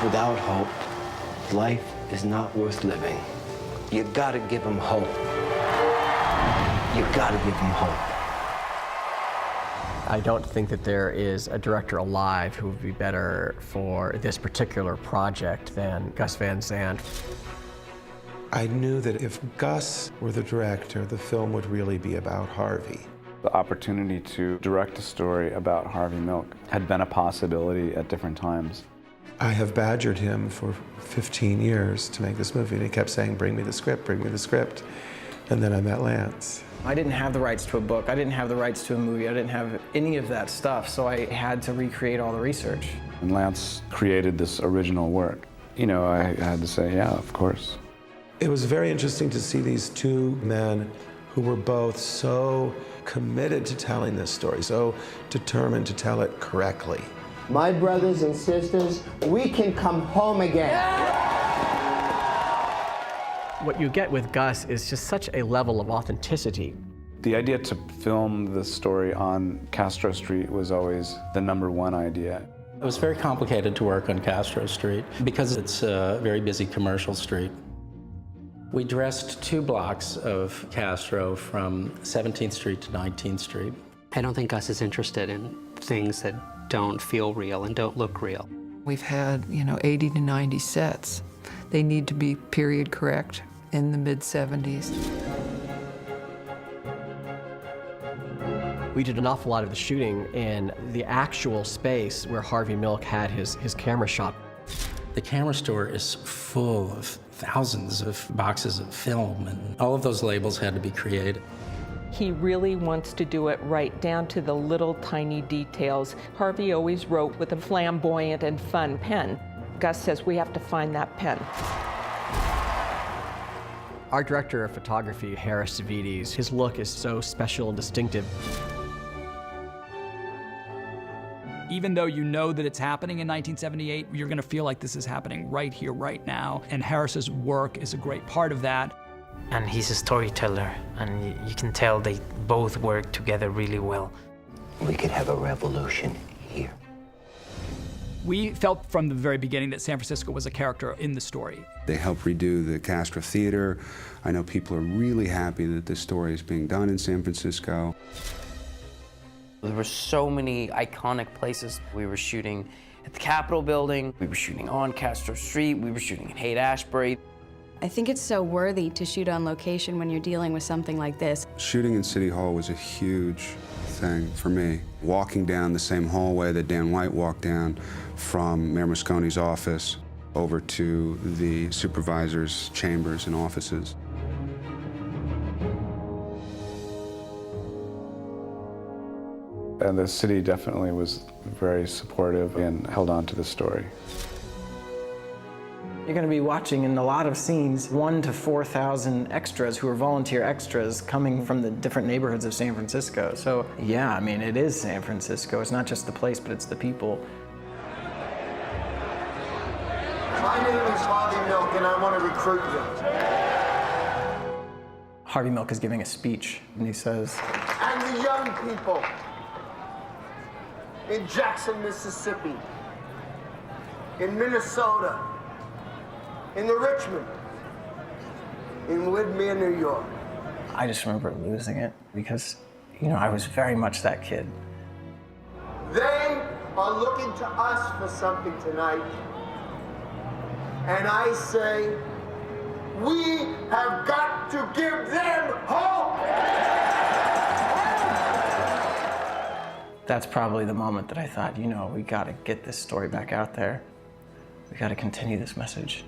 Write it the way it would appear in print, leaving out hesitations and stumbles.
Without hope, life is not worth living. You gotta give them hope. You gotta give them hope. I don't think that there is a director alive who would be better for this particular project than Gus Van Sant. I knew that if Gus were the director, the film would really be about Harvey. The opportunity to direct a story about Harvey Milk had been a possibility at different times. I have badgered him for 15 years to make this movie, and he kept saying, bring me the script, bring me the script. And then I met Lance. I didn't have the rights to a book, I didn't have the rights to a movie, I didn't have any of that stuff, so I had to recreate all the research. And Lance created this original work. You know, I had to say, yeah, of course. It was very interesting to see these two men who were both so committed to telling this story, so determined to tell it correctly. My brothers and sisters, we can come home again. What you get with Gus is just such a level of authenticity. The idea to film the story on Castro Street was always the #1 idea. It was very complicated to work on Castro Street because it's a very busy commercial street. We dressed 2 blocks of Castro from 17th Street to 19th Street. I don't think Gus is interested in things that don't feel real and don't look real. We've had, 80 to 90 sets. They need to be period correct in the mid-70s. We did an awful lot of the shooting in the actual space where Harvey Milk had his camera shop. The camera store is full of thousands of boxes of film, and all of those labels had to be created. He really wants to do it right down to the little tiny details. Harvey always wrote with a flamboyant and fun pen. Gus says we have to find that pen. Our director of photography, Harris Savides, his look is so special and distinctive. Even though you know that it's happening in 1978, you're going to feel like this is happening right here, right now. And Harris's work is a great part of that. And he's a storyteller, and you can tell they both work together really well. We could have a revolution here. We felt from the very beginning that San Francisco was a character in the story. They helped redo the Castro Theater. I know people are really happy that this story is being done in San Francisco. There were so many iconic places. We were shooting at the Capitol building, we were shooting on Castro Street, we were shooting in Haight-Ashbury. I think it's so worthy to shoot on location when you're dealing with something like this. Shooting in City Hall was a huge thing for me. Walking down the same hallway that Dan White walked down from Mayor Moscone's office over to the supervisor's chambers and offices. And the city definitely was very supportive and held on to the story. You're going to be watching in a lot of scenes 1,000 to 4,000 extras who are volunteer extras coming from the different neighborhoods of San Francisco. So yeah, I mean, it is San Francisco. It's not just the place, but it's the people. My name is Harvey Milk, and I want to recruit you. Harvey Milk is giving a speech, and he says, And the young people in Jackson, Mississippi, in Minnesota, in the Richmond, in Widmer, New York. I just remember losing it because, I was very much that kid. They are looking to us for something tonight. And I say, we have got to give them hope! That's probably the moment that I thought, we got to get this story back out there. We got to continue this message.